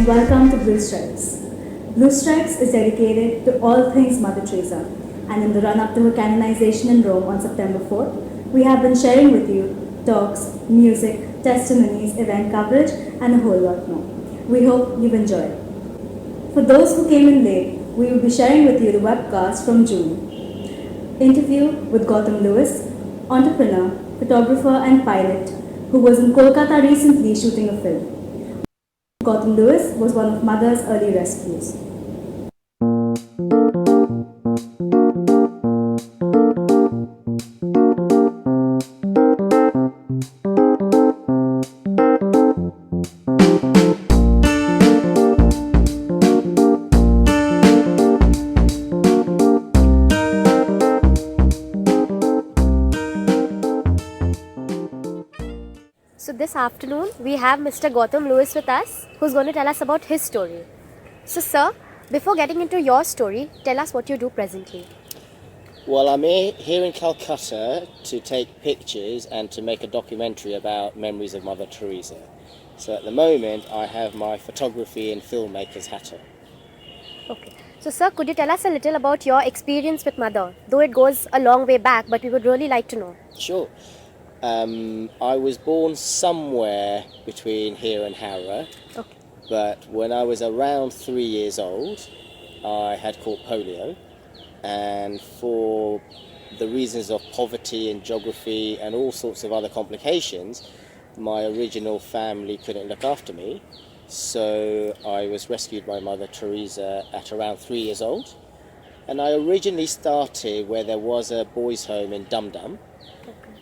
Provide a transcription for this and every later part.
and welcome to Blue Stripes. Blue Stripes is dedicated to all things Mother Teresa, and in the run-up to her canonization in Rome on September 4th, we have been sharing with you talks, music, testimonies, event coverage, and a whole lot more. We hope you've enjoyed. For those who came in late, we will be sharing with you the webcast from June. Interview with Gautam Lewis, entrepreneur, photographer and pilot, who was in Kolkata recently shooting a film. Gautam Lewis was one of Mother's early rescues. So this afternoon we have Mr. Gautam Lewis with us, who's going to tell us about his story. So sir, before getting into your story, tell us what you do presently. Well, I'm here in Calcutta to take pictures and to make a documentary about memories of Mother Teresa. So at the moment I have my photography and filmmaker's hat on. Okay. So sir, could you tell us a little about your experience with Mother? Though it goes a long way back, but we would really like to know. Sure. I was born somewhere between here and Harrow, Okay. but when I was around 3 years old, I had caught polio, and for the reasons of poverty and geography and all sorts of other complications, my original family couldn't look after me, so I was rescued by Mother Teresa at around 3 years old, and I originally started where there was a boys' home in Dum Dum.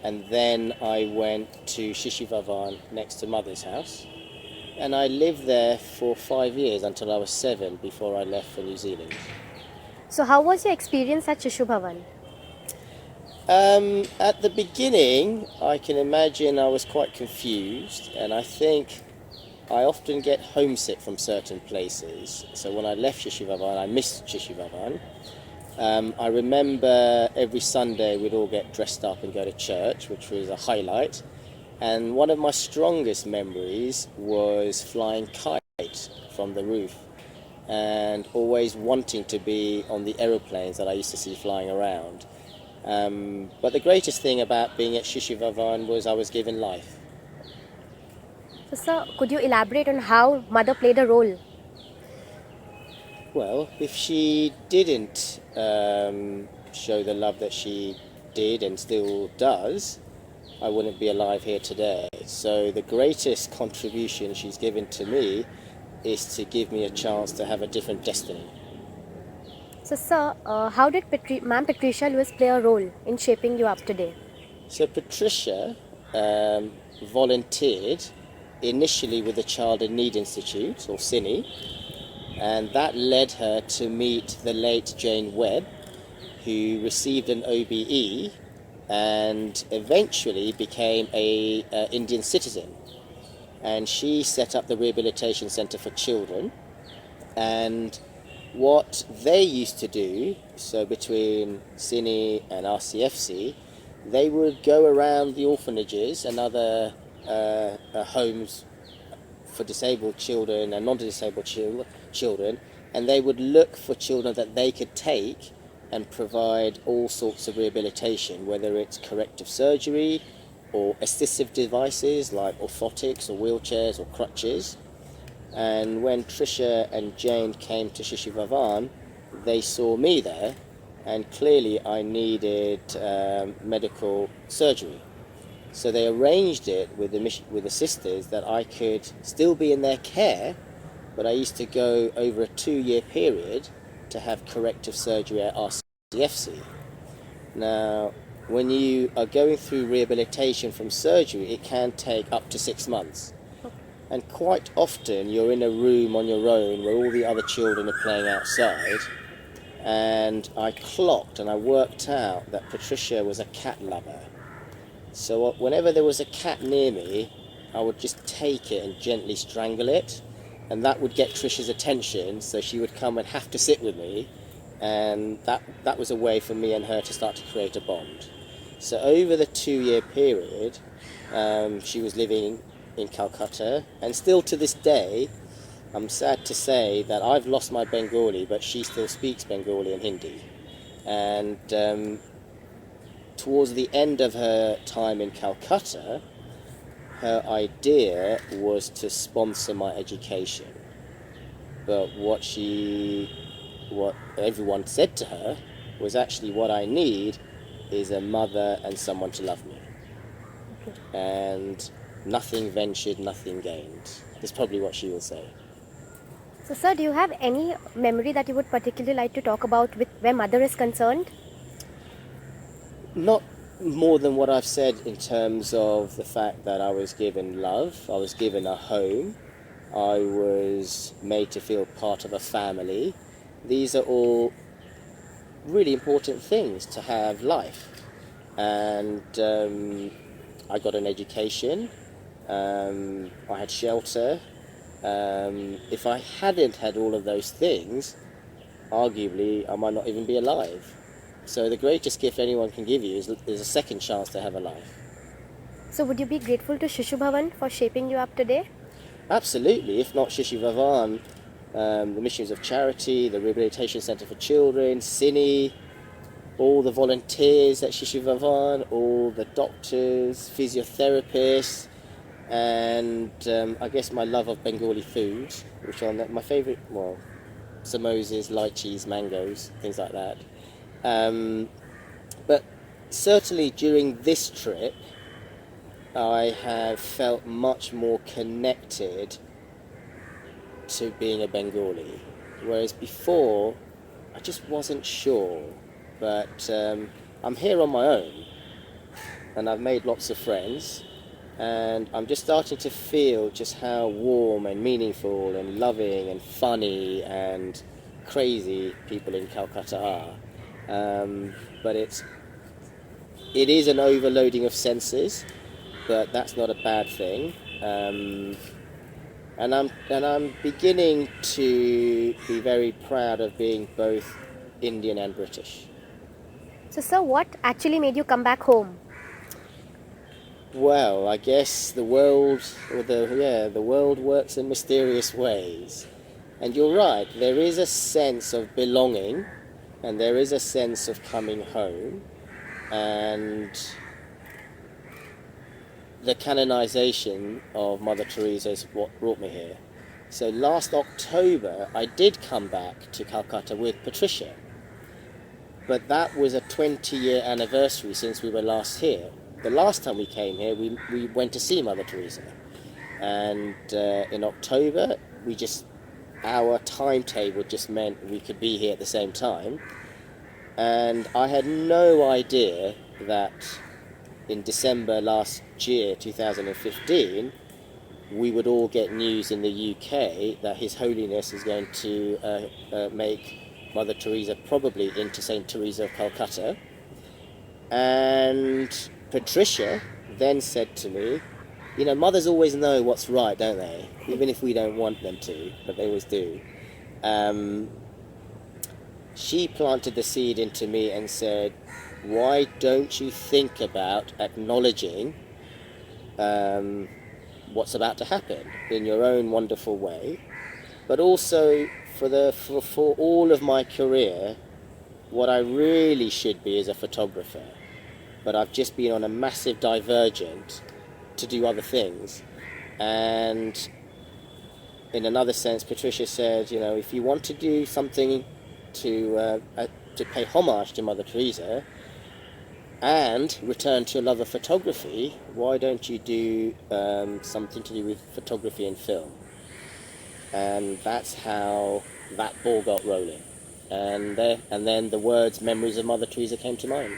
And then I went to Shishivardhan next to Mother's house, and I lived there for 5 years until I was 7 before I left for New Zealand. So how was your experience at Shishubhavan? At the beginning, I can imagine I was quite confused, and I think I often get homesick from certain places. So when I left Shishivardhan, I missed Shishivardhan. I remember every Sunday we'd all get dressed up and go to church, which was a highlight. And one of my strongest memories was flying kite from the roof and always wanting to be on the aeroplanes that I used to see flying around. But the greatest thing about being at Shishivardhan was I was given life. So sir, could you elaborate on how Mother played a role? Well, if she didn't show the love that she did and still does, I wouldn't be alive here today. So the greatest contribution she's given to me is to give me a chance to have a different destiny. So sir, how did Ma'am Patricia Lewis play a role in shaping you up today? So Patricia volunteered initially with the Child in Need Institute, or CINI, and that led her to meet the late Jane Webb, who received an OBE and eventually became a Indian citizen. And she set up the Rehabilitation Centre for Children. And what they used to do, so between CINI and RCFC, they would go around the orphanages and other homes for disabled children and non-disabled children, and they would look for children that they could take and provide all sorts of rehabilitation, whether it's corrective surgery or assistive devices like orthotics or wheelchairs or crutches. And when Trisha and Jane came to Shishivardhan, they saw me there, and clearly I needed medical surgery. So they arranged it with the sisters that I could still be in their care, but I used to go over a 2-year period to have corrective surgery at RCFC. Now, when you are going through rehabilitation from surgery, it can take up to 6 months. And quite often you're in a room on your own where all the other children are playing outside. And I clocked and I worked out that Patricia was a cat lover. So whenever there was a cat near me, I would just take it and gently strangle it, and that would get Trisha's attention, so she would come and have to sit with me, and that was a way for me and her to start to create a bond. So over the 2-year period, she was living in Calcutta, and still to this day, I'm sad to say that I've lost my Bengali, but she still speaks Bengali and Hindi. And towards the end of her time in Calcutta, her idea was to sponsor my education. But what everyone said to her was, actually what I need is a mother and someone to love me. Okay. And nothing ventured, nothing gained. That's probably what she will say. So, sir, do you have any memory that you would particularly like to talk about with where mother is concerned? Not more than what I've said in terms of the fact that I was given love, I was given a home, I was made to feel part of a family. These are all really important things to have life. And I got an education, I had shelter. If I hadn't had all of those things, arguably I might not even be alive. So the greatest gift anyone can give you is a second chance to have a life. So, would you be grateful to Shishu Bhavan for shaping you up today? Absolutely. If not Shishi Vavan, the Missions of Charity, the Rehabilitation Centre for Children, Cine, all the volunteers at Shishi Vavan, all the doctors, physiotherapists, and I guess my love of Bengali food, which are my favourite, well, samosas, lychees, mangoes, things like that. But certainly during this trip, I have felt much more connected to being a Bengali, whereas before I just wasn't sure. But I'm here on my own, and I've made lots of friends, and I'm just starting to feel just how warm and meaningful and loving and funny and crazy people in Calcutta are. But it is an overloading of senses, but that's not a bad thing. And I'm beginning to be very proud of being both Indian and British. So, sir, what actually made you come back home? Well, I guess the world works in mysterious ways. And you're right, there is a sense of belonging, and there is a sense of coming home, and the canonization of Mother Teresa is what brought me here. So last October, I did come back to Calcutta with Patricia, but that was a 20-year anniversary since we were last here. The last time we came here, we went to see Mother Teresa, and in October, our timetable just meant we could be here at the same time, and I had no idea that in December last year, 2015, we would all get news in the UK that His Holiness is going to make Mother Teresa probably into Saint Teresa of Calcutta. And Patricia then said to me, you know, mothers always know what's right, don't they? Even if we don't want them to, but they always do. She planted the seed into me and said, why don't you think about acknowledging what's about to happen in your own wonderful way, but also for all of my career, what I really should be is a photographer, but I've just been on a massive divergent to do other things. And in another sense, Patricia said, you know, if you want to do something to pay homage to Mother Teresa and return to your love of photography, why don't you do something to do with photography and film? And that's how that ball got rolling. And then the words "memories of Mother Teresa" came to mind.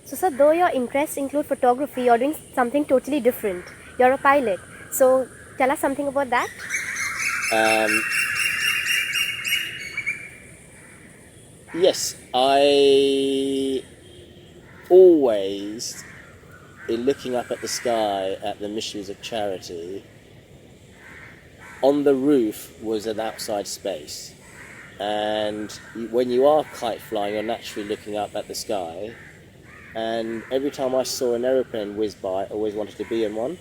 So, sir, though your interests include photography, you're doing something totally different. You're a pilot. So, tell us something about that. Yes, I always, in looking up at the sky at the Missions of Charity, on the roof was an outside space. And when you are kite flying, you're naturally looking up at the sky. And every time I saw an aeroplane whiz by, I always wanted to be in one.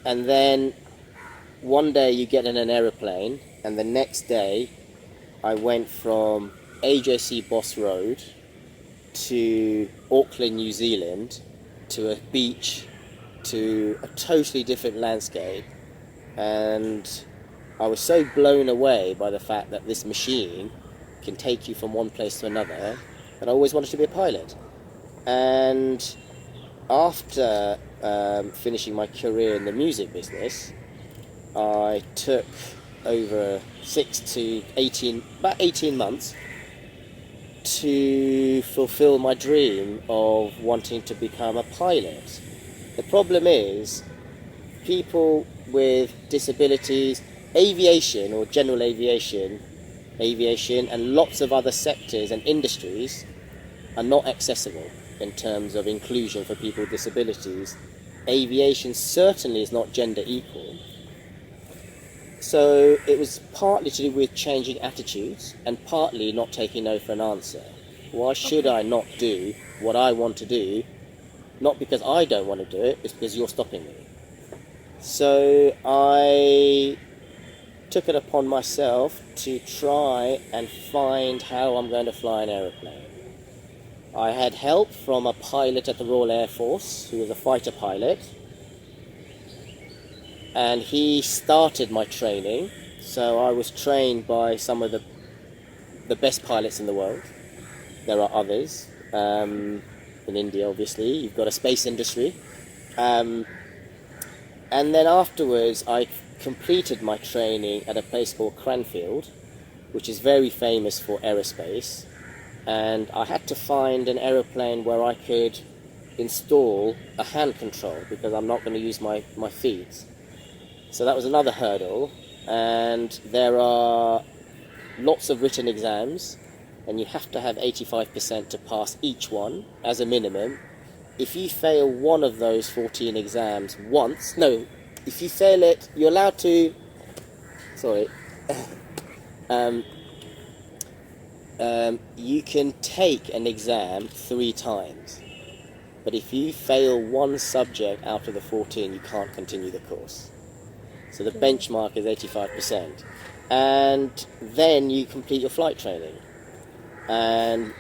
And then one day you get in an aeroplane, and the next day I went from AJC Boss Road to Auckland, New Zealand, to a beach, to a totally different landscape, and I was so blown away by the fact that this machine can take you from one place to another that I always wanted to be a pilot. And after finishing my career in the music business, I took over 18 months to fulfill my dream of wanting to become a pilot. The problem is, people with disabilities, aviation or general aviation and lots of other sectors and industries are not accessible in terms of inclusion for people with disabilities. Aviation certainly is not gender equal. So it was partly to do with changing attitudes and partly not taking no for an answer. Why should I not do what I want to do? Not because I don't want to do it, it's because you're stopping me. So I took it upon myself to try and find how I'm going to fly an aeroplane. I had help from a pilot at the Royal Air Force who was a fighter pilot, and he started my training. So I was trained by some of the best pilots in the world. There are others. In India, obviously, you've got a space industry. And then afterwards, I completed my training at a place called Cranfield, which is very famous for aerospace. And I had to find an aeroplane where I could install a hand control because I'm not going to use my feet. So that was another hurdle. And there are lots of written exams, and you have to have 85% to pass each one as a minimum. If you fail one of those 14 exams once, no, if you fail it, you're allowed to, you can take an exam 3 times. But if you fail one subject out of the 14, you can't continue the course. So the benchmark is 85%. And then you complete your flight training. And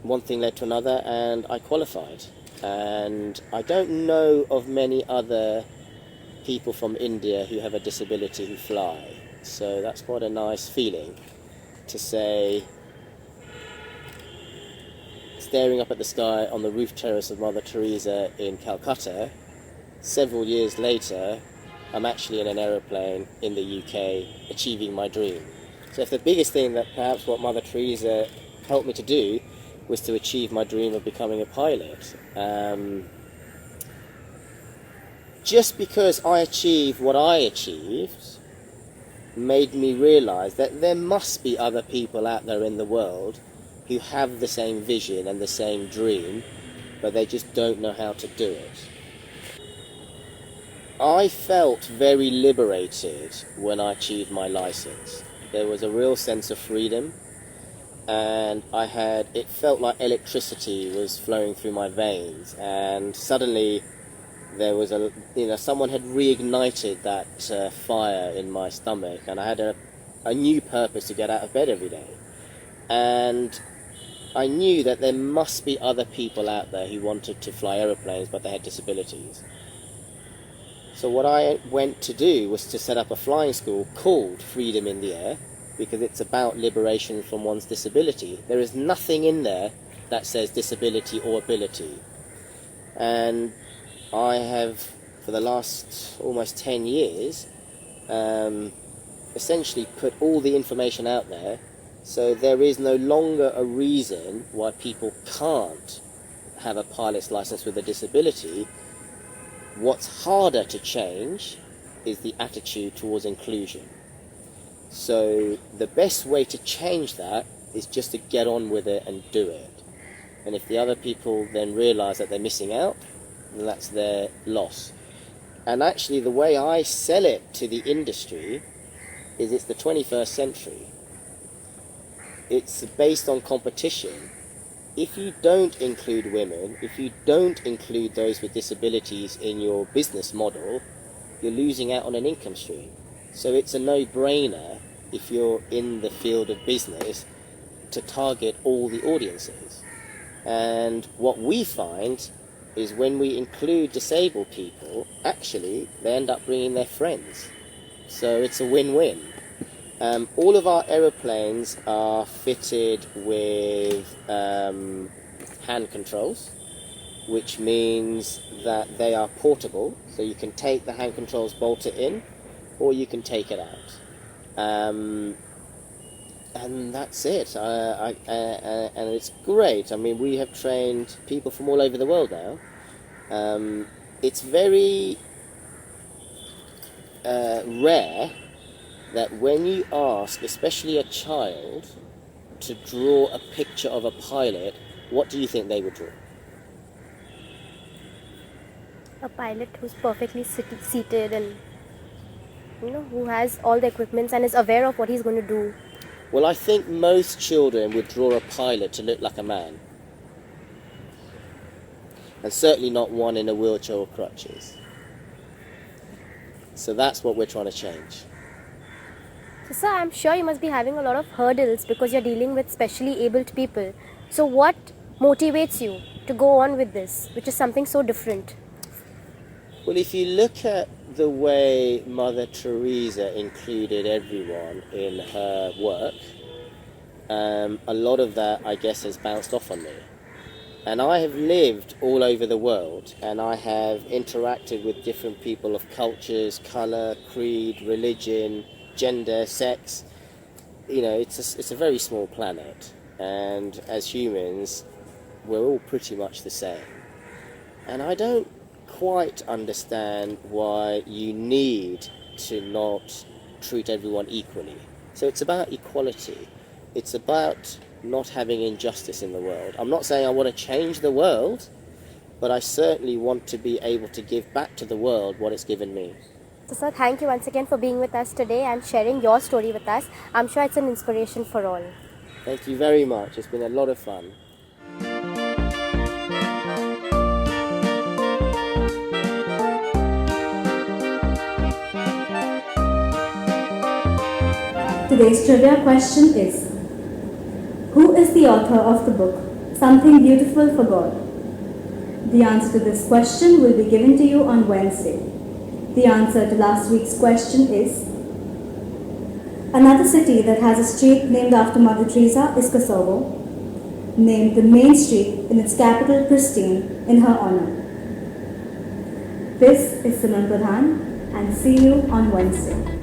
one thing led to another, and I qualified. And I don't know of many other people from India who have a disability who fly. So that's quite a nice feeling to say, staring up at the sky on the roof terrace of Mother Teresa in Calcutta, several years later, I'm actually in an aeroplane in the UK achieving my dream. So if the biggest thing that perhaps what Mother Teresa helped me to do was to achieve my dream of becoming a pilot. Just because I achieved what I achieved made me realise that there must be other people out there in the world who have the same vision and the same dream, but they just don't know how to do it. I felt very liberated when I achieved my license. There was a real sense of freedom, and it felt like electricity was flowing through my veins, and suddenly there was someone had reignited that fire in my stomach, and I had a new purpose to get out of bed every day. And I knew that there must be other people out there who wanted to fly aeroplanes, but they had disabilities. So what I went to do was to set up a flying school called Freedom in the Air, because it's about liberation from one's disability. There is nothing in there that says disability or ability. And I have, for the last almost 10 years, essentially put all the information out there, so there is no longer a reason why people can't have a pilot's license with a disability. What's harder to change is the attitude towards inclusion. So the best way to change that is just to get on with it and do it. And if the other people then realise that they're missing out, then that's their loss. And actually the way I sell it to the industry is it's the 21st century. It's based on competition. If you don't include women, if you don't include those with disabilities in your business model, you're losing out on an income stream. So it's a no-brainer if you're in the field of business to target all the audiences. And what we find is when we include disabled people, actually they end up bringing their friends. So it's a win-win. All of our aeroplanes are fitted with hand controls, which means that they are portable, so you can take the hand controls, bolt it in, or you can take it out. And that's it. And it's great. I mean, we have trained people from all over the world now. It's very rare that when you ask, especially a child, to draw a picture of a pilot, what do you think they would draw? A pilot who's perfectly seated and, who has all the equipments and is aware of what he's going to do. Well, I think most children would draw a pilot to look like a man. And certainly not one in a wheelchair or crutches. So that's what we're trying to change. So, sir, I'm sure you must be having a lot of hurdles because you're dealing with specially abled people. So what motivates you to go on with this, which is something so different? Well, if you look at the way Mother Teresa included everyone in her work, a lot of that, I guess, has bounced off on me. And I have lived all over the world, and I have interacted with different people of cultures, colour, creed, religion, gender, sex. It's a very small planet, and as humans, we're all pretty much the same. And I don't quite understand why you need to not treat everyone equally. So it's about equality. It's about not having injustice in the world. I'm not saying I want to change the world, but I certainly want to be able to give back to the world what it's given me. So, sir, thank you once again for being with us today and sharing your story with us. I'm sure it's an inspiration for all. Thank you very much. It's been a lot of fun. Today's trivia question is, who is the author of the book, Something Beautiful for God? The answer to this question will be given to you on Wednesday. The answer to last week's question is, another city that has a street named after Mother Teresa is Kosovo. Name the main street in its capital, Pristina, in her honor. This is Simran Pradhan, and see you on Wednesday.